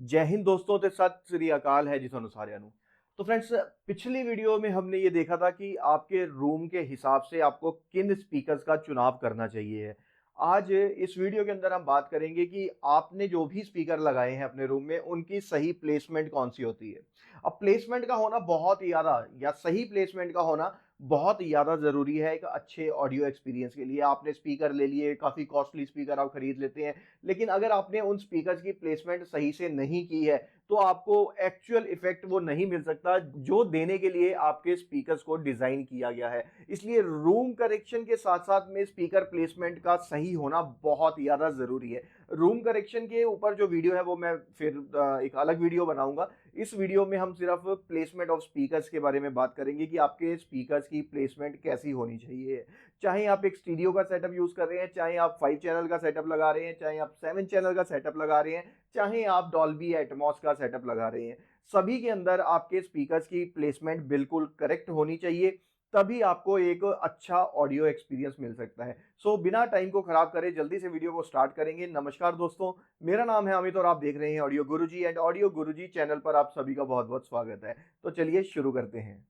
जय हिंद दोस्तों ते सत श्री अकाल है जी थानू सारिਆਂ ਨੂੰ। तो फ्रेंड्स, पिछली वीडियो में हमने ये देखा था कि आपके रूम के हिसाब से आपको किन स्पीकर्स का चुनाव करना चाहिए। आज इस वीडियो के अंदर हम बात करेंगे कि आपने जो भी स्पीकर लगाए हैं अपने रूम में उनकी सही प्लेसमेंट कौन सी होती है। अब प्लेसमेंट का होना बहुत ही ज़्यादा या सही प्लेसमेंट का होना बहुत ही ज़्यादा ज़रूरी है एक अच्छे ऑडियो एक्सपीरियंस के लिए। आपने स्पीकर ले लिए, काफ़ी कॉस्टली स्पीकर आप खरीद लेते हैं, लेकिन अगर आपने उन स्पीकर्स की प्लेसमेंट सही से नहीं की है तो आपको एक्चुअल इफेक्ट वो नहीं मिल सकता जो देने के लिए आपके स्पीकर्स को डिजाइन किया गया है। इसलिए रूम करेक्शन के साथ साथ में स्पीकर प्लेसमेंट का सही होना बहुत ज्यादा जरूरी है। रूम करेक्शन के ऊपर जो वीडियो है वो मैं फिर एक अलग वीडियो बनाऊंगा। इस वीडियो में हम सिर्फ प्लेसमेंट ऑफ स्पीकर्स के बारे में बात करेंगे कि आपके स्पीकर्स की प्लेसमेंट कैसी होनी चाहिए। चाहे आप एक स्टीरियो का सेटअप यूज कर रहे हैं, चाहे आप 5 चैनल का सेटअप लगा रहे हैं, चाहे आप 7 चैनल का सेटअप लगा रहे हैं, चाहे आप डॉल्बी एटमॉस का सेटअप लगा रहे हैं, सभी के अंदर आपके स्पीकर्स की प्लेसमेंट बिल्कुल करेक्ट होनी चाहिए। तभी आपको एक अच्छा ऑडियो एक्सपीरियंस मिल सकता है। बिना टाइम को खराब करे जल्दी से वीडियो को स्टार्ट करेंगे। नमस्कार दोस्तों, मेरा नाम है अमित और आप देख रहे हैं audio Guruji and audio Guruji channel पर आप सभी का बहुत बहुत स्वागत है। तो चलिए शुरू करते हैं।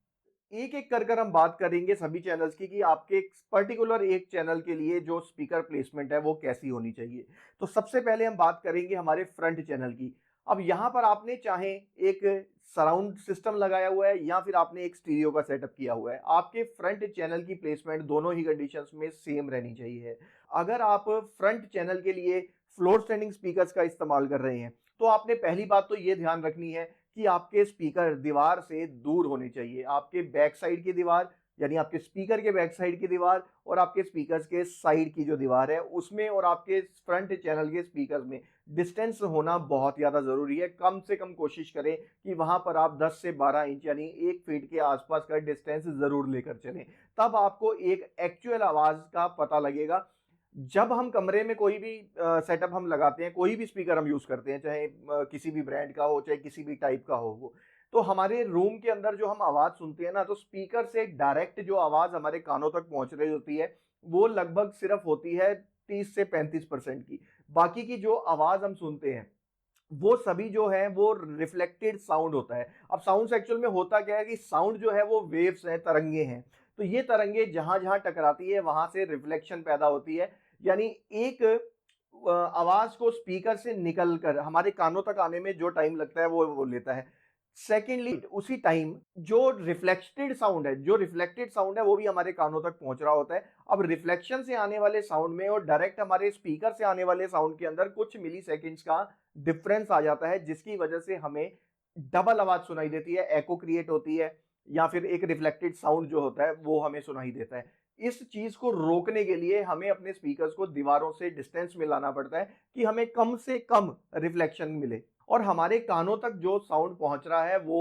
एक एक कर हम बात करेंगे सभी चैनल्स की कि आपके पर्टिकुलर एक चैनल के लिए जो स्पीकर प्लेसमेंट है वो कैसी होनी चाहिए। तो सबसे पहले हम बात करेंगे हमारे फ्रंट चैनल की। अब यहां पर आपने चाहे एक सराउंड सिस्टम लगाया हुआ है या फिर आपने एक स्टीरियो का सेटअप किया हुआ है, आपके फ्रंट चैनल की प्लेसमेंट दोनों ही कंडीशंस में सेम रहनी चाहिए। अगर आप फ्रंट चैनल के लिए फ्लोर स्टैंडिंग स्पीकर्स का इस्तेमाल कर रहे हैं तो आपने पहली बात तो ये ध्यान रखनी है कि आपके स्पीकर दीवार से दूर होने चाहिए। आपके बैक साइड की दीवार यानी आपके स्पीकर के बैक साइड की दीवार और आपके स्पीकर्स के साइड की जो दीवार है उसमें और आपके फ्रंट चैनल के स्पीकर्स में डिस्टेंस होना बहुत ज्यादा जरूरी है। कम से कम कोशिश करें कि वहां पर आप 10 से 12 इंच यानी 1 फीट के आसपास का डिस्टेंस जरूर लेकर चलें। तब आपको एक एक्चुअल आवाज का पता लगेगा। जब हम कमरे में कोई भी सेटअप हम लगाते हैं, कोई भी स्पीकर हम यूज करते हैं, चाहे किसी भी ब्रांड का हो चाहे किसी भी टाइप का हो वो, तो हमारे रूम के अंदर जो हम आवाज सुनते हैं ना, तो स्पीकर से डायरेक्ट जो आवाज हमारे कानों तक पहुंच रही होती है वो लगभग सिर्फ होती है 30 से 35% की। बाकी की जो आवाज हम सुनते हैं वो सभी जो है वो रिफ्लेक्टेड साउंड होता है। अब साउंड एक्चुअल में होता क्या है कि साउंड जो है वो वेव्स हैं, तरंगे हैं। तो ये तरंगे जहां जहां टकराती है वहां से रिफ्लेक्शन पैदा होती है। यानी एक आवाज को स्पीकर से निकलकर हमारे कानों तक आने में जो टाइम लगता है वो लेता है। सेकेंडली उसी टाइम जो रिफ्लेक्टेड साउंड है वो भी हमारे कानों तक पहुंच रहा होता है। अब रिफ्लेक्शन से आने वाले साउंड में और डायरेक्ट हमारे स्पीकर से आने वाले साउंड के अंदर कुछ मिली सेकेंड्स का डिफरेंस आ जाता है, जिसकी वजह से हमें डबल आवाज सुनाई देती है, एको क्रिएट होती है, या फिर एक रिफ्लेक्टेड साउंड जो होता है वो हमें सुनाई देता है। इस चीज को रोकने के लिए हमें अपने स्पीकर्स को दीवारों से डिस्टेंस में लाना पड़ता है कि हमें कम से कम रिफ्लेक्शन मिले और हमारे कानों तक जो साउंड पहुंच रहा है वो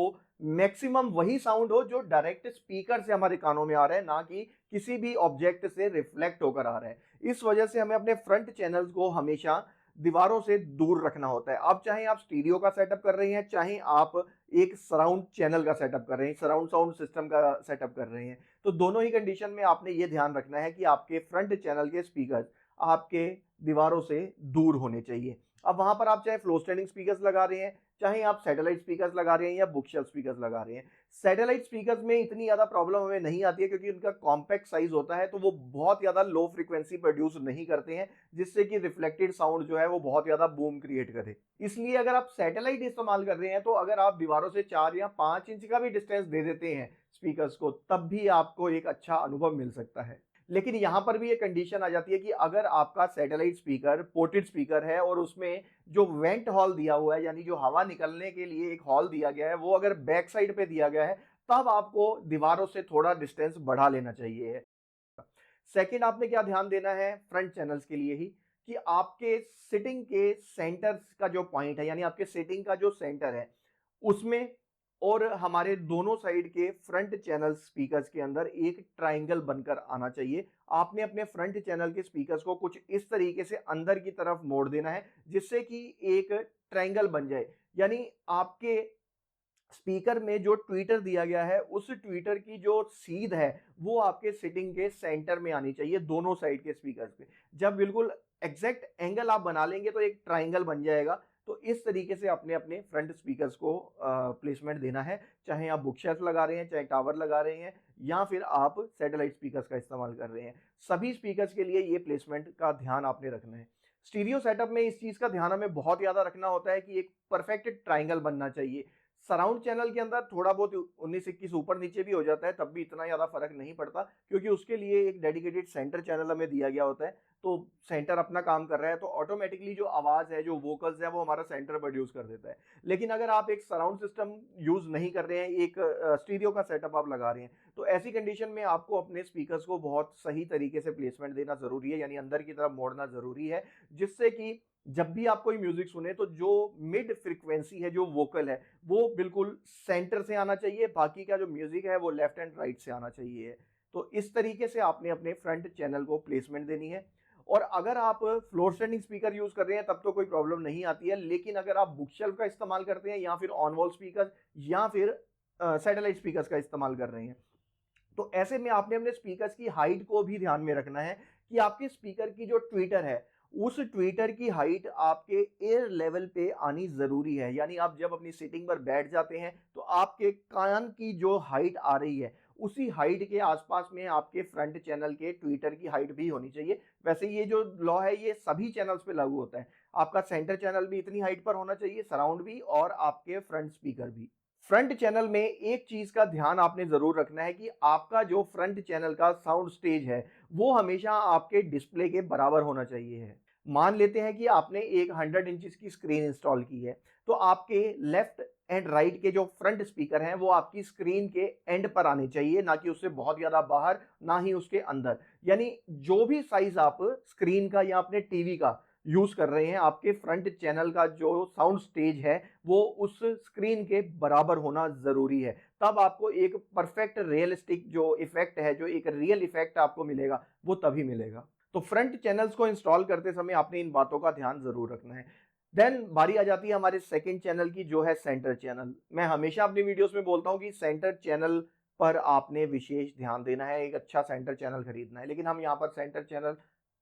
मैक्सिमम वही साउंड हो जो डायरेक्ट स्पीकर से हमारे कानों में आ रहा है, ना कि किसी भी ऑब्जेक्ट से रिफ्लेक्ट होकर आ रहा है। इस वजह से हमें अपने फ्रंट चैनल्स को हमेशा दीवारों से दूर रखना होता है। अब चाहे आप स्टीरियो का सेटअप कर रहे हैं, चाहे आप एक सराउंड चैनल का सेटअप कर रहे हैं, सराउंड साउंड सिस्टम का सेटअप कर रहे हैं, तो दोनों ही कंडीशन में आपने ये ध्यान रखना है कि आपके फ्रंट चैनल के स्पीकर आपके दीवारों से दूर होने चाहिए। अब वहां पर आप चाहे फ्लो स्टैंडिंग स्पीकर्स लगा रहे हैं, चाहे आप सैटेलाइट स्पीकर्स लगा रहे हैं या बुकशेल्फ स्पीकर्स लगा रहे हैं। सैटेलाइट स्पीकर्स में इतनी ज्यादा प्रॉब्लम हमें नहीं आती है क्योंकि उनका कॉम्पैक्ट साइज होता है, तो वो बहुत ज्यादा लो फ्रीक्वेंसी प्रोड्यूस नहीं करते हैं जिससे कि रिफ्लेक्टेड साउंड जो है वो बहुत ज्यादा बूम क्रिएट करे। इसलिए अगर आप सैटेलाइट इस्तेमाल कर रहे हैं तो अगर आप दीवारों से 4 या 5 इंच का भी डिस्टेंस दे देते हैं स्पीकर्स को, तब भी आपको एक अच्छा अनुभव मिल सकता है। लेकिन यहां पर भी एक कंडीशन आ जाती है कि अगर आपका सैटेलाइट स्पीकर पोर्टेड स्पीकर है और उसमें जो वेंट हॉल दिया हुआ है यानी जो हवा निकलने के लिए एक हॉल दिया गया है वो अगर बैक साइड पे दिया गया है, तब आपको दीवारों से थोड़ा डिस्टेंस बढ़ा लेना चाहिए। सेकंड, आपने क्या ध्यान देना है फ्रंट चैनल्स के लिए ही कि आपके सिटिंग के सेंटर का जो पॉइंट है यानी आपके सिटिंग का जो सेंटर है उसमें और हमारे दोनों साइड के फ्रंट चैनल स्पीकर्स के अंदर एक ट्रायंगल बनकर आना चाहिए। आपने अपने फ्रंट चैनल के स्पीकर्स को कुछ इस तरीके से अंदर की तरफ मोड़ देना है जिससे कि एक ट्रायंगल बन जाए। यानी आपके स्पीकर में जो ट्विटर दिया गया है उस ट्विटर की जो सीध है वो आपके सिटिंग के सेंटर में आनी चाहिए दोनों साइड के स्पीकर्स पे। जब बिल्कुल एग्जैक्ट एंगल आप बना लेंगे तो एक ट्रायंगल बन जाएगा तो इस तरीके से आपने अपने फ्रंट स्पीकर्स को प्लेसमेंट देना है, चाहे आप बुक शेल्फ लगा रहे हैं, चाहे टावर लगा रहे हैं, या फिर आप सैटेलाइट स्पीकर्स का इस्तेमाल कर रहे हैं। सभी स्पीकर्स के लिए ये प्लेसमेंट का ध्यान आपने रखना है। स्टीरियो सेटअप में इस चीज का ध्यान हमें बहुत ज्यादा रखना होता है कि एक परफेक्ट ट्राइंगल बनना चाहिए। सराउंड चैनल के अंदर थोड़ा बहुत 19-21 ऊपर नीचे भी हो जाता है, तब भी इतना ज्यादा फर्क नहीं पड़ता, क्योंकि उसके लिए एक डेडिकेटेड सेंटर चैनल हमें दिया गया होता है। तो सेंटर अपना काम कर रहा है, तो ऑटोमेटिकली जो आवाज है, जो वोकल्स है, वो हमारा सेंटर प्रोड्यूस कर देता है। लेकिन अगर आप एक सराउंड सिस्टम यूज नहीं कर रहे हैं, एक स्टीरियो का सेटअप आप लगा रहे हैं, तो ऐसी कंडीशन में आपको अपने स्पीकर्स को बहुत सही तरीके से प्लेसमेंट देना जरूरी है, यानी अंदर की तरफ मोड़ना जरूरी है, जिससे कि जब भी आप कोई म्यूजिक सुने तो जो मिड फ्रीक्वेंसी है, जो वोकल है, वो बिल्कुल सेंटर से आना चाहिए, बाकी का जो म्यूजिक है वो लेफ्ट एंड राइट से आना चाहिए। तो इस तरीके से आपने अपने फ्रंट चैनल को प्लेसमेंट देनी है। और अगर आप फ्लोर स्टैंडिंग स्पीकर यूज कर रहे हैं तब तो कोई प्रॉब्लम नहीं आती है, लेकिन अगर आप बुक शेल्फ का इस्तेमाल करते हैं, या फिर ऑन वॉल स्पीकर, या फिर सैटेलाइट स्पीकर्स का इस्तेमाल कर रहे हैं, तो ऐसे में आपने अपने स्पीकर्स की हाइट को भी ध्यान में रखना है कि आपके स्पीकर की जो ट्विटर है, उस ट्विटर की हाइट आपके एयर लेवल पे आनी जरूरी है। यानी आप जब अपनी सीटिंग पर बैठ जाते हैं तो आपके कान की जो हाइट आ रही है, उसी हाइट के आसपास में आपके फ्रंट चैनल के ट्विटर की हाइट भी होनी चाहिए। वैसे ये जो लॉ है ये सभी चैनल्स पे लागू होता है। आपका सेंटर चैनल भी इतनी हाइट पर होना चाहिए, सराउंड भी, और आपके फ्रंट स्पीकर भी। फ्रंट चैनल में एक चीज का ध्यान आपने जरूर रखना है कि आपका जो फ्रंट चैनल का साउंड स्टेज है, वो हमेशा आपके डिस्प्ले के बराबर होना चाहिए। मान लेते हैं कि आपने एक 100 इंचेस की स्क्रीन इंस्टॉल की है, तो आपके लेफ्ट एंड राइट के जो फ्रंट स्पीकर हैं वो आपकी स्क्रीन के एंड पर आने चाहिए, ना कि उससे बहुत ज्यादा बाहर, ना ही उसके अंदर। यानी जो भी साइज आप स्क्रीन का या अपने टीवी का यूज कर रहे हैं, आपके फ्रंट चैनल का जो साउंड स्टेज है वो उस स्क्रीन के बराबर होना जरूरी है। तब आपको एक परफेक्ट रियलिस्टिक जो इफेक्ट है, जो एक रियल इफेक्ट आपको मिलेगा, वो तभी मिलेगा। तो फ्रंट चैनल्स को इंस्टॉल करते समय आपने इन बातों का ध्यान जरूर रखना है। देन बारी आ जाती है हमारे सेकंड चैनल की, जो है सेंटर चैनल। मैं हमेशा अपनी वीडियोस में बोलता हूं कि सेंटर चैनल पर आपने विशेष ध्यान देना है, एक अच्छा सेंटर चैनल खरीदना है। लेकिन हम यहाँ पर सेंटर चैनल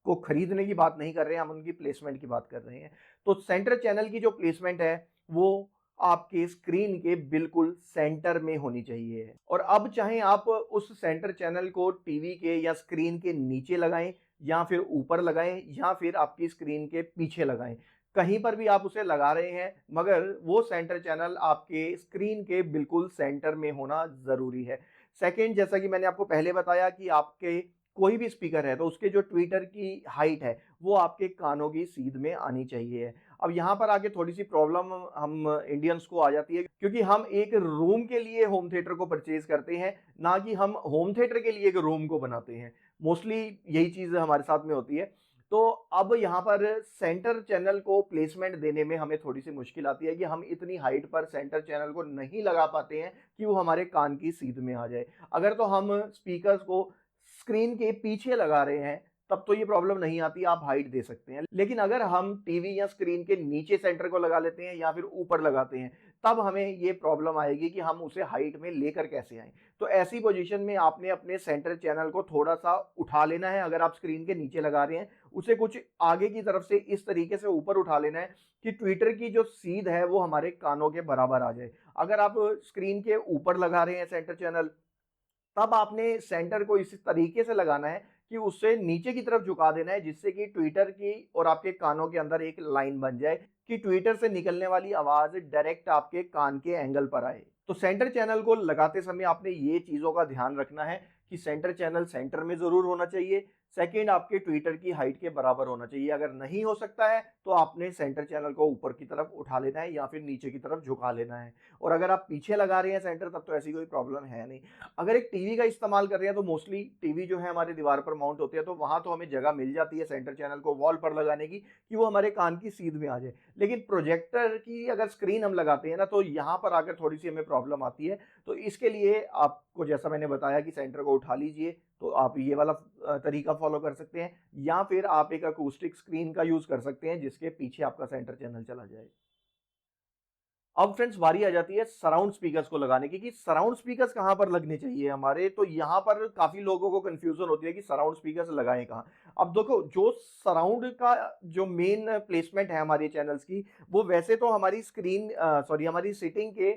को खरीदने की बात नहीं कर रहे हैं, हम उनकी प्लेसमेंट की बात कर रहे हैं। तो सेंटर चैनल की जो प्लेसमेंट है वो आपके स्क्रीन के बिल्कुल सेंटर में होनी चाहिए। और अब चाहे आप उस सेंटर चैनल को टीवी के या स्क्रीन के नीचे लगाएं, या फिर ऊपर लगाएं, या फिर आपकी स्क्रीन के पीछे लगाएं, कहीं पर भी आप उसे लगा रहे हैं, मगर वो सेंटर चैनल आपके स्क्रीन के बिल्कुल सेंटर में होना जरूरी है। सेकंड, जैसा कि मैंने आपको पहले बताया कि आपके कोई भी स्पीकर है तो उसके जो ट्विटर की हाइट है वो आपके कानों की सीध में आनी चाहिए। अब यहाँ पर आके थोड़ी सी प्रॉब्लम हम इंडियंस को आ जाती है, क्योंकि हम एक रूम के लिए होम थिएटर को परचेज करते हैं, ना कि हम होम थिएटर के लिए एक रूम को बनाते हैं। मोस्टली यही चीज हमारे साथ में होती है। तो अब यहाँ पर सेंटर चैनल को प्लेसमेंट देने में हमें थोड़ी सी मुश्किल आती है कि हम इतनी हाइट पर सेंटर चैनल को नहीं लगा पाते हैं कि वो हमारे कान की सीध में आ जाए। अगर तो हम स्पीकर्स को स्क्रीन के पीछे लगा रहे हैं तब तो ये प्रॉब्लम नहीं आती, आप हाइट दे सकते हैं। लेकिन अगर हम टीवी या स्क्रीन के नीचे सेंटर को लगा लेते हैं या फिर ऊपर लगाते हैं, तब हमें ये प्रॉब्लम आएगी कि हम उसे हाइट में लेकर कैसे आए। तो ऐसी पोजीशन में आपने अपने सेंटर चैनल को थोड़ा सा उठा लेना है। अगर आप स्क्रीन के नीचे लगा रहे हैं, उसे कुछ आगे की तरफ से इस तरीके से ऊपर उठा लेना है कि ट्विटर की जो सीध है वो हमारे कानों के बराबर आ जाए। अगर आप स्क्रीन के ऊपर लगा रहे हैं सेंटर चैनल, तब आपने सेंटर को इस तरीके से लगाना है कि उससे नीचे की तरफ झुका देना है, जिससे कि ट्विटर की और आपके कानों के अंदर एक लाइन बन जाए कि ट्विटर से निकलने वाली आवाज डायरेक्ट आपके कान के एंगल पर आए। तो सेंटर चैनल को लगाते समय आपने ये चीजों का ध्यान रखना है कि सेंटर चैनल सेंटर में जरूर होना चाहिए। सेकंड, आपके ट्विटर की हाइट के बराबर होना चाहिए। अगर नहीं हो सकता है तो आपने सेंटर चैनल को ऊपर की तरफ उठा लेना है या फिर नीचे की तरफ झुका लेना है। और अगर आप पीछे लगा रहे हैं सेंटर, तब तो ऐसी कोई प्रॉब्लम है नहीं। अगर एक टीवी का इस्तेमाल कर रहे हैं तो मोस्टली टीवी जो है हमारे दीवार पर माउंट होते हैं, तो वहां तो हमें जगह मिल जाती है सेंटर चैनल को वॉल पर लगाने की कि वो हमारे कान की सीध में आ जाए। लेकिन प्रोजेक्टर की अगर स्क्रीन हम लगाते हैं ना, तो यहाँ पर आकर थोड़ी सी हमें प्रॉब्लम आती है। तो इसके लिए आपको, जैसा मैंने बताया कि सेंटर को उठा लीजिए, तो आप ये वाला तरीका फॉलो कर सकते हैं, या फिर आप एक अकूस्टिक स्क्रीन का यूज कर सकते हैं जिसके पीछे आपका सेंटर चैनल चला जाए। अब फ्रेंड्स बारी आ जाती है सराउंड स्पीकर्स को लगाने की कि सराउंड स्पीकर्स कहाँ पर लगने चाहिए हमारे। तो यहाँ पर काफी लोगों को कंफ्यूजन होती है कि सराउंड स्पीकर्स लगाएं कहाँ। अब देखो, जो सराउंड का जो मेन प्लेसमेंट है हमारे चैनल्स की, वो वैसे तो हमारी स्क्रीन सॉरी हमारी सीटिंग के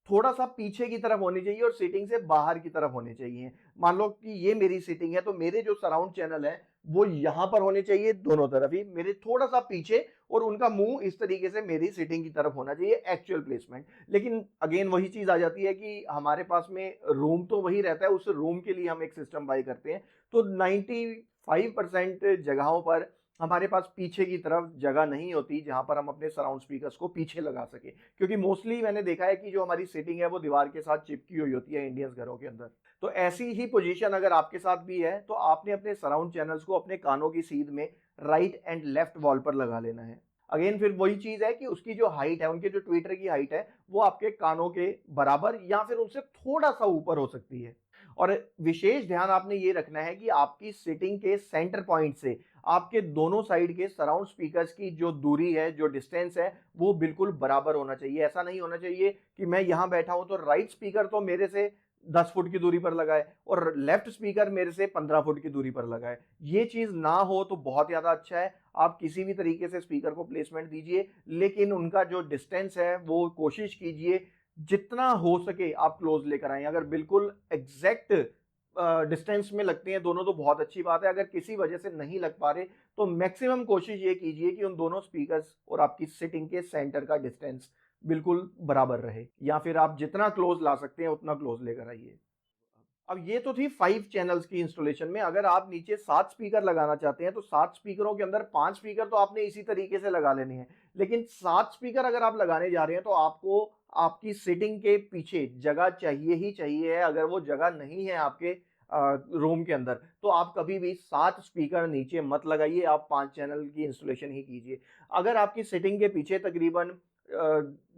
थोड़ा सा पीछे की तरफ होनी चाहिए और सीटिंग से बाहर की तरफ होने चाहिए। मान लो कि ये मेरी सीटिंग है, तो मेरे जो सराउंड चैनल है वो यहां पर होने चाहिए, दोनों तरफ ही मेरे थोड़ा सा पीछे, और उनका मुंह इस तरीके से मेरी सीटिंग की तरफ होना चाहिए, एक्चुअल प्लेसमेंट। लेकिन अगेन वही चीज आ जाती है कि हमारे पास में रूम तो वही रहता है, उस रूम के लिए हम एक सिस्टम बाई करते हैं। तो 95% जगहों पर हमारे पास पीछे की तरफ जगह नहीं होती जहां पर हम अपने सराउंड स्पीकर्स को पीछे लगा सके, क्योंकि मोस्टली मैंने देखा है कि जो हमारी सीटिंग है वो दीवार के साथ चिपकी हुई होती है इंडियंस घरों के अंदर। तो ऐसी ही पोजीशन अगर आपके साथ भी है तो आपने अपने सराउंड चैनल्स को अपने कानों की सीध में राइट एंड लेफ्ट वॉल पर लगा लेना है। अगेन फिर वही चीज है कि उसकी जो हाइट है, उनके जो ट्विटर की हाइट है, वो आपके कानों के बराबर या फिर उनसे थोड़ा सा ऊपर हो सकती है। और विशेष ध्यान आपने ये रखना है कि आपकी सिटिंग के सेंटर पॉइंट से आपके दोनों साइड के सराउंड स्पीकर्स की जो दूरी है, जो डिस्टेंस है, वो बिल्कुल बराबर होना चाहिए। ऐसा नहीं होना चाहिए कि मैं यहां बैठा हूं तो राइट स्पीकर तो मेरे से 10 फुट की दूरी पर लगा है और लेफ्ट स्पीकर मेरे से 15 फुट की दूरी पर लगा है। ये चीज ना हो तो बहुत ज्यादा अच्छा है। आप किसी भी तरीके से स्पीकर को प्लेसमेंट दीजिए, लेकिन उनका जो डिस्टेंस है वो कोशिश कीजिए जितना हो सके आप क्लोज लेकर आए। अगर बिल्कुल एग्जैक्ट डिस्टेंस में लगते हैं दोनों तो बहुत अच्छी बात है। अगर किसी वजह से नहीं लग पा रहे तो मैक्सिमम कोशिश ये कीजिए कि उन दोनों स्पीकर्स और आपकी सिटिंग के सेंटर का डिस्टेंस बिल्कुल बराबर रहे, या फिर आप जितना क्लोज ला सकते हैं उतना क्लोज लेकर आइए। अब ये तो थी 5 चैनल्स की इंस्टॉलेशन में। अगर आप नीचे 7 स्पीकर लगाना चाहते हैं तो 7 स्पीकरों के अंदर 5 स्पीकर तो आपने इसी तरीके से लगा लेने हैं। लेकिन 7 स्पीकर अगर आप लगाने जा रहे हैं तो आपको आपकी सीटिंग के पीछे जगह चाहिए ही चाहिए है। अगर वो जगह नहीं है आपके रूम के अंदर तो आप कभी भी 7 स्पीकर नीचे मत लगाइए, आप 5 चैनल की इंस्टॉलेशन ही कीजिए। अगर आपकी सीटिंग के पीछे तकरीबन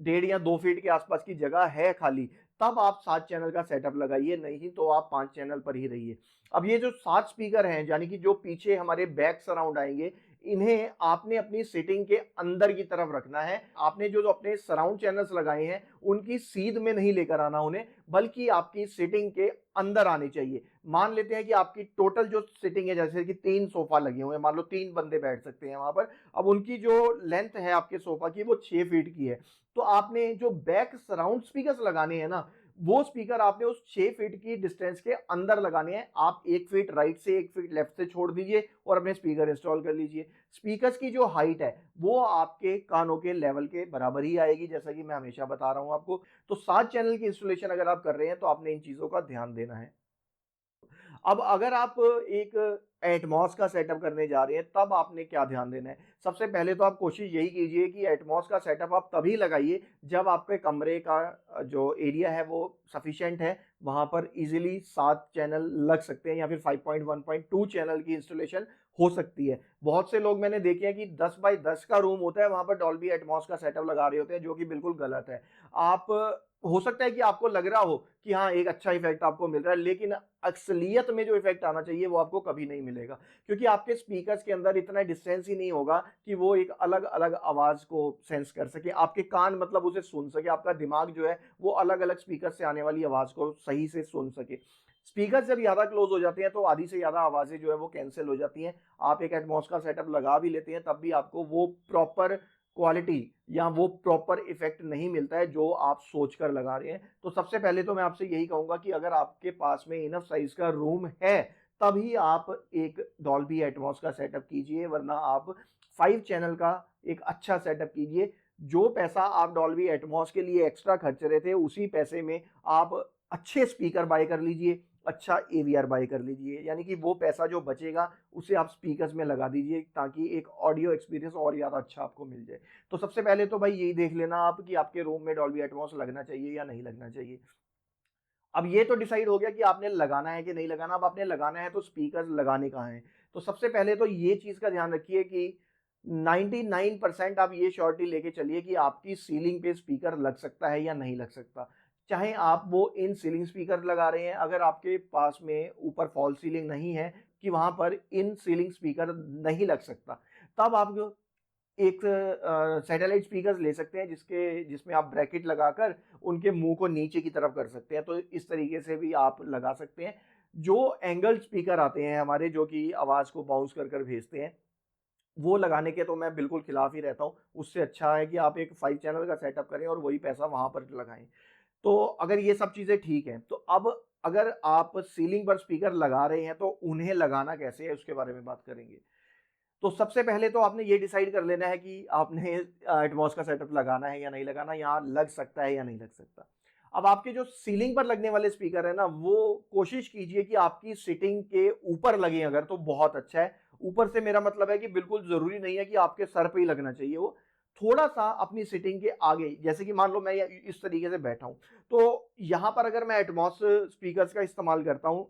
1.5 या 2 फीट के आसपास की जगह है खाली, तब आप 7 चैनल का सेटअप लगाइए, नहीं तो आप 5 चैनल पर ही रहिए। अब ये जो 7 स्पीकर हैं, यानी कि जो पीछे हमारे बैक सराउंड आएंगे, इन्हें आपने अपनी सीटिंग के अंदर की तरफ रखना है। आपने जो अपने सराउंड चैनल्स लगाए हैं उनकी सीध में नहीं लेकर आना उन्हें, बल्कि आपकी सीटिंग के अंदर आने चाहिए। मान लेते हैं कि आपकी टोटल जो सीटिंग है, जैसे कि 3 सोफा लगे हुए हैं, मान लो 3 बंदे बैठ सकते हैं वहां पर। अब उनकी जो लेंथ है आपके सोफा की वो 6 फीट की है। तो आपने जो बैक सराउंड स्पीकर्स लगाने हैं ना, वो स्पीकर आपने उस 6 फीट की डिस्टेंस के अंदर लगाने हैं। आप 1 फीट राइट से 1 फीट लेफ्ट से छोड़ दीजिए और अपने स्पीकर इंस्टॉल कर लीजिए। स्पीकर्स की जो हाइट है वो आपके कानों के लेवल के बराबर ही आएगी, जैसा कि मैं हमेशा बता रहा हूं आपको। तो 7 चैनल की इंस्टॉलेशन अगर आप कर रहे हैं तो आपने इन चीजों का ध्यान देना है। अब अगर आप एक एटमॉस का सेटअप करने जा रहे हैं तब आपने क्या ध्यान देना है। सबसे पहले तो आप कोशिश यही कीजिए कि एटमॉस का सेटअप आप तभी लगाइए जब आपके कमरे का जो एरिया है वो सफिशिएंट है, वहां पर इजीली 7 चैनल लग सकते हैं या फिर 5.1.2 चैनल की इंस्टॉलेशन हो सकती है। बहुत से लोग मैंने देखे हैं कि 10 बाई 10 का रूम होता है, वहां पर डॉल्बी एटमॉस का सेटअप लगा रहे होते हैं, जो कि बिल्कुल गलत है। आप हो सकता है कि आपको लग रहा हो कि हाँ एक अच्छा इफेक्ट आपको मिल रहा है, लेकिन असलियत में जो इफेक्ट आना चाहिए वो आपको कभी नहीं मिलेगा, क्योंकि आपके स्पीकर्स के अंदर इतना डिस्टेंस ही नहीं होगा कि वो एक अलग अलग आवाज को सेंस कर सके। आपके कान मतलब उसे सुन सके, आपका दिमाग जो है वो अलग अलग स्पीकर से आने वाली आवाज को सही से सुन सके। स्पीकर जब ज्यादा क्लोज हो जाते हैं तो आधी से ज्यादा आवाजें जो है वो कैंसिल हो जाती हैं। आप एक एटमॉस का सेटअप लगा भी लेते हैं तब भी आपको वो प्रॉपर क्वालिटी या वो प्रॉपर इफेक्ट नहीं मिलता है जो आप सोच कर लगा रहे हैं। तो सबसे पहले तो मैं आपसे यही कहूंगा कि अगर आपके पास में इनफ साइज का रूम है तभी आप एक डॉल्बी एटमॉस का सेटअप कीजिए, वरना आप 5 चैनल का एक अच्छा सेटअप कीजिए। जो पैसा आप डॉल्बी एटमॉस के लिए एक्स्ट्रा खर्च रहे थे उसी पैसे में आप अच्छे स्पीकर बाय कर लीजिए, अच्छा एवीआर बाय कर लीजिए, यानी कि वो पैसा जो बचेगा उसे आप स्पीकर्स में लगा दीजिए ताकि एक ऑडियो एक्सपीरियंस और ज़्यादा अच्छा आपको मिल जाए। तो सबसे पहले तो भाई यही देख लेना आप कि आपके रूम में डॉल्बी एटमॉस लगना चाहिए या नहीं लगना चाहिए। अब ये तो डिसाइड हो गया कि आपने लगाना है कि नहीं लगाना। अब आपने लगाना है तो स्पीकर लगाने कहाँ हैं। तो सबसे पहले तो ये चीज़ का ध्यान रखिए कि 99% आप ये श्योरिटी लेके चलिए कि आपकी सीलिंग पे स्पीकर लग सकता है या नहीं लग सकता। चाहे आप वो इन सीलिंग स्पीकर लगा रहे हैं, अगर आपके पास में ऊपर फॉल सीलिंग नहीं है कि वहां पर इन सीलिंग स्पीकर नहीं लग सकता, तब आप एक सैटेलाइट स्पीकर्स ले सकते हैं जिसमें आप ब्रैकेट लगाकर उनके मुंह को नीचे की तरफ कर सकते हैं, तो इस तरीके से भी आप लगा सकते हैं। जो एंगल स्पीकर आते हैं हमारे, जो कि आवाज को बाउंस कर कर भेजते हैं, वो लगाने के तो मैं बिल्कुल खिलाफ ही रहता हूँ। उससे अच्छा है कि आप एक 5 चैनल का सेटअप करें और वही पैसा वहां पर लगाएं। तो अगर ये सब चीजें ठीक हैं, तो अब अगर आप सीलिंग पर स्पीकर लगा रहे हैं तो उन्हें लगाना कैसे है उसके बारे में बात करेंगे। तो सबसे पहले तो आपने ये डिसाइड कर लेना है कि आपने एटमॉस का सेटअप लगाना है या नहीं लगाना, यहाँ लग सकता है या नहीं लग सकता। अब आपके जो सीलिंग पर लगने वाले स्पीकर है ना, वो कोशिश कीजिए कि आपकी सिटिंग के ऊपर लगे, अगर तो बहुत अच्छा है। ऊपर से मेरा मतलब है कि बिल्कुल जरूरी नहीं है कि आपके सर पे ही लगना चाहिए, वो थोड़ा सा अपनी सिटिंग के आगे, जैसे कि मान लो मैं इस तरीके से बैठा हूं, तो यहां पर अगर मैं एटमॉस स्पीकर्स का इस्तेमाल करता हूं,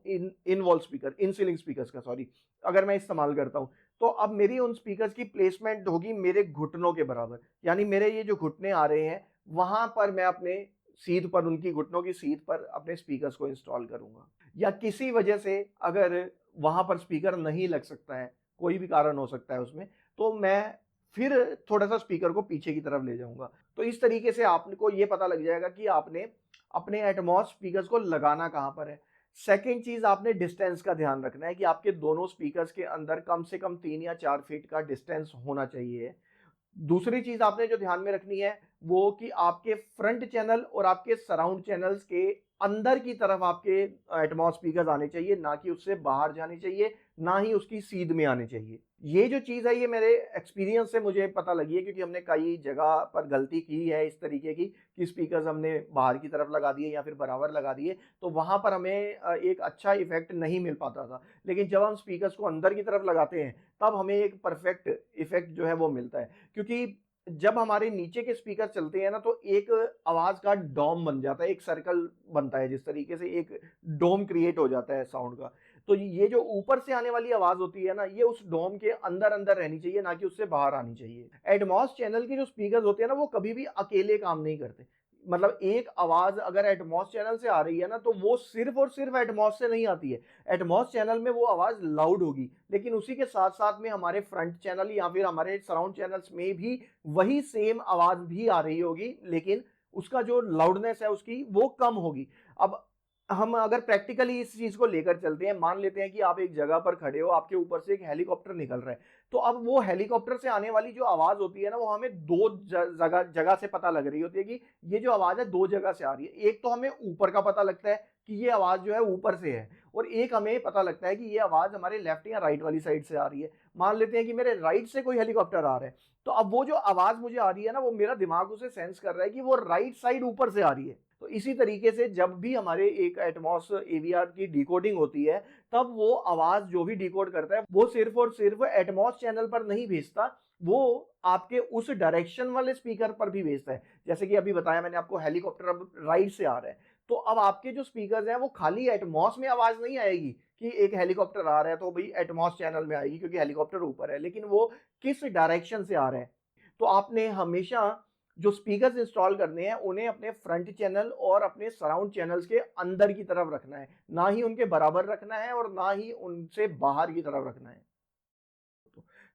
in wall speaker, in ceiling speakers का, सॉरी, अगर मैं इस्तेमाल करता हूं, तो अब मेरी उन स्पीकर्स की प्लेसमेंट होगी मेरे घुटनों के बराबर। यानी मेरे ये जो घुटने आ रहे हैं, वहां पर मैं अपने सीध पर, उनकी घुटनों की सीध पर अपने स्पीकर्स को इंस्टॉल करूंगा। या किसी वजह से अगर वहां पर स्पीकर नहीं लग सकता है, कोई भी कारण हो सकता है उसमें, तो मैं फिर थोड़ा सा स्पीकर को पीछे की तरफ ले जाऊंगा। तो इस तरीके से आपको ये पता लग जाएगा कि आपने अपने एटमॉस स्पीकर्स को लगाना कहां पर है। सेकेंड चीज, आपने डिस्टेंस का ध्यान रखना है कि आपके दोनों स्पीकर्स के अंदर कम से कम 3 या 4 फीट का डिस्टेंस होना चाहिए। दूसरी चीज आपने जो ध्यान में रखनी है, वो कि आपके फ्रंट चैनल और आपके सराउंड चैनल्स के अंदर की तरफ आपके एटमॉस स्पीकर्स आने चाहिए, ना कि उससे बाहर जाने चाहिए, ना ही उसकी सीध में आने चाहिए। ये जो चीज है, ये मेरे एक्सपीरियंस से मुझे पता लगी है, क्योंकि हमने कई जगह पर गलती की है इस तरीके की कि स्पीकर्स हमने बाहर की तरफ लगा दिए या फिर बराबर लगा दिए, तो वहां पर हमें एक अच्छा इफेक्ट नहीं मिल पाता था। लेकिन जब हम स्पीकर्स को अंदर की तरफ लगाते हैं, तब हमें एक परफेक्ट इफेक्ट जो है वो मिलता है। क्योंकि जब हमारे नीचे के स्पीकर चलते हैं ना, तो एक आवाज का डोम बन जाता है, एक सर्कल बनता है, जिस तरीके से एक डोम क्रिएट हो जाता है साउंड का। तो ये जो ऊपर से आने वाली आवाज होती है ना, ये उस डोम के अंदर अंदर रहनी चाहिए, ना कि उससे बाहर आनी चाहिए। एडमॉस चैनल के जो स्पीकर होते हैं ना, वो कभी भी अकेले काम नहीं करते। मतलब एक आवाज अगर एटमॉस चैनल से आ रही है ना, तो वो सिर्फ और सिर्फ एटमॉस से नहीं आती है। एटमॉस चैनल में वो आवाज लाउड होगी, लेकिन उसी के साथ साथ में हमारे फ्रंट चैनल या फिर हमारे सराउंड चैनल्स में भी वही सेम आवाज भी आ रही होगी, लेकिन उसका जो लाउडनेस है उसकी वो कम होगी। अब हम अगर प्रैक्टिकली इस चीज को लेकर चलते हैं, मान लेते हैं कि आप एक जगह पर खड़े हो, आपके ऊपर से एक हेलीकॉप्टर निकल रहा है, तो अब वो हेलीकॉप्टर से आने वाली जो आवाज होती है ना, वो हमें दो जगह जगह से पता लग रही होती है कि ये जो आवाज है 2 जगह से आ रही है। एक तो हमें ऊपर का पता लगता है कि ये आवाज जो है ऊपर से है, और एक हमें पता लगता है कि ये आवाज हमारे लेफ्ट या राइट वाली साइड से आ रही है। मान लेते हैं कि मेरे राइट से कोई हेलीकॉप्टर आ रहा है, तो अब वो जो आवाज मुझे आ रही है ना, वो मेरा दिमाग उसे सेंस कर रहा है कि वो राइट साइड ऊपर से आ रही है। तो इसी तरीके से जब भी हमारे एक एटमॉस एवीआर की डिकोडिंग होती है, तब वो आवाज जो भी डिकोड करता है, वो सिर्फ और सिर्फ एटमॉस चैनल पर नहीं भेजता, वो आपके उस डायरेक्शन वाले स्पीकर पर भी भेजता है। जैसे कि अभी बताया मैंने आपको, हेलीकॉप्टर अब राइट से आ रहा है, तो अब आपके जो स्पीकर्स हैं, वो खाली एटमॉस में आवाज नहीं आएगी कि एक हेलीकॉप्टर आ रहा है तो भाई एटमॉस चैनल में आएगी क्योंकि हेलीकॉप्टर ऊपर है, लेकिन वो किस डायरेक्शन से आ रहा है। तो आपने हमेशा जो स्पीकर्स इंस्टॉल करने हैं, उन्हें अपने फ्रंट चैनल और अपने सराउंड चैनल्स के अंदर की तरफ रखना है, ना ही उनके बराबर रखना है और ना ही उनसे बाहर की तरफ रखना है।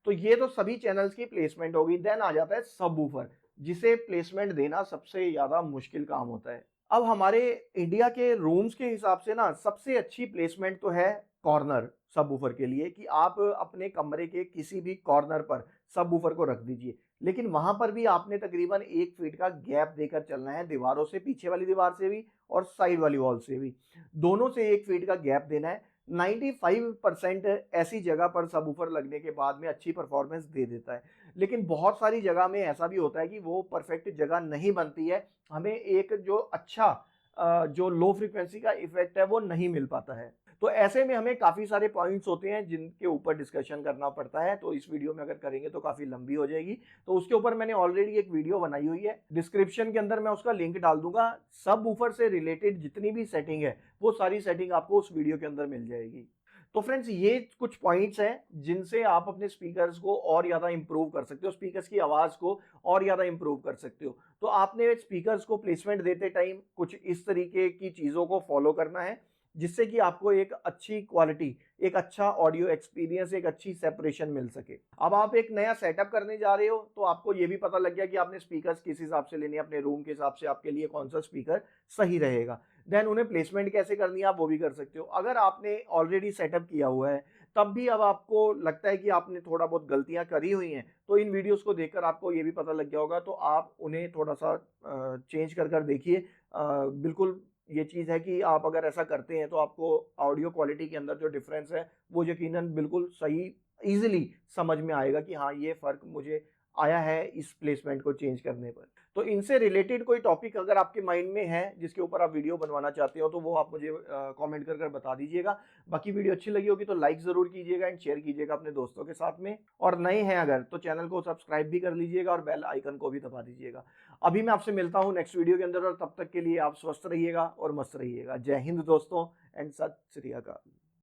तो ये तो सभी चैनल्स की प्लेसमेंट होगी। देन आ जाता है सबवूफर, जिसे प्लेसमेंट देना सबसे ज्यादा मुश्किल काम होता है। अब हमारे इंडिया के रूम्स के हिसाब से ना, सबसे अच्छी प्लेसमेंट तो है कॉर्नर सबवूफर के लिए, कि आप अपने कमरे के किसी भी कॉर्नर पर सबवूफर को रख दीजिए। लेकिन वहां पर भी आपने तकरीबन 1 फीट का गैप देकर चलना है, दीवारों से, पीछे वाली दीवार से भी और साइड वाली वॉल से भी, दोनों से 1 फीट का गैप देना है। 95% ऐसी जगह पर सबवूफर लगने के बाद में अच्छी परफॉर्मेंस दे देता है। लेकिन बहुत सारी जगह में ऐसा भी होता है कि वो परफेक्ट जगह नहीं बनती है, हमें एक जो अच्छा जो लो फ्रीक्वेंसी का इफेक्ट है वो नहीं मिल पाता है। तो ऐसे में हमें काफी सारे पॉइंट्स होते हैं जिनके ऊपर डिस्कशन करना पड़ता है, तो इस वीडियो में अगर करेंगे तो काफी लंबी हो जाएगी। तो उसके ऊपर मैंने ऑलरेडी एक वीडियो बनाई हुई है, डिस्क्रिप्शन के अंदर मैं उसका लिंक डाल दूंगा। सब वूफर से रिलेटेड जितनी भी सेटिंग है, वो सारी सेटिंग आपको उस वीडियो के अंदर मिल जाएगी। तो फ्रेंड्स, ये कुछ पॉइंट्स हैं जिनसे आप अपने स्पीकर्स को और ज्यादा इंप्रूव कर सकते हो, स्पीकर्स की आवाज को और ज्यादा इंप्रूव कर सकते हो। तो आपने स्पीकर्स को प्लेसमेंट देते टाइम कुछ इस तरीके की चीजों को फॉलो करना है, जिससे कि आपको एक अच्छी क्वालिटी, एक अच्छा ऑडियो एक्सपीरियंस, एक अच्छी सेपरेशन मिल सके। अब आप एक नया सेटअप करने जा रहे हो तो आपको ये भी पता लग गया कि आपने स्पीकर्स किस हिसाब से लेने हैं, अपने रूम के हिसाब से आपके लिए कौन सा स्पीकर सही रहेगा। देन उन्हें प्लेसमेंट कैसे करनी है आप वो भी कर सकते हो। अगर आपने ऑलरेडी सेटअप किया हुआ है तब भी अब आपको लगता है कि आपने थोड़ा बहुत गलतियां करी हुई हैं, तो इन वीडियोस को देखकर आपको ये भी पता लग गया होगा, तो आप उन्हें थोड़ा सा चेंज कर देखिए। बिल्कुल ये चीज़ है कि आप अगर ऐसा करते हैं तो आपको ऑडियो क्वालिटी के अंदर जो डिफरेंस है वो यकीनन बिल्कुल सही ईजिली समझ में आएगा कि हाँ ये फ़र्क मुझे आया है इस प्लेसमेंट को चेंज करने पर। तो इनसे रिलेटेड कोई टॉपिक अगर आपके माइंड में है जिसके ऊपर आप वीडियो बनवाना चाहते हो तो वो आप मुझे कमेंट कर बता दीजिएगा। बाकी वीडियो अच्छी लगी होगी तो लाइक ज़रूर कीजिएगा एंड शेयर कीजिएगा अपने दोस्तों के साथ में, और नए हैं अगर तो चैनल को सब्सक्राइब भी कर लीजिएगा और बेल आइकन को भी दबा दीजिएगा। अभी मैं आपसे मिलता हूँ नेक्स्ट वीडियो के अंदर, और तब तक के लिए आप स्वस्थ रहिएगा और मस्त रहिएगा। जय हिंद दोस्तों एंड सत श्री अकाल।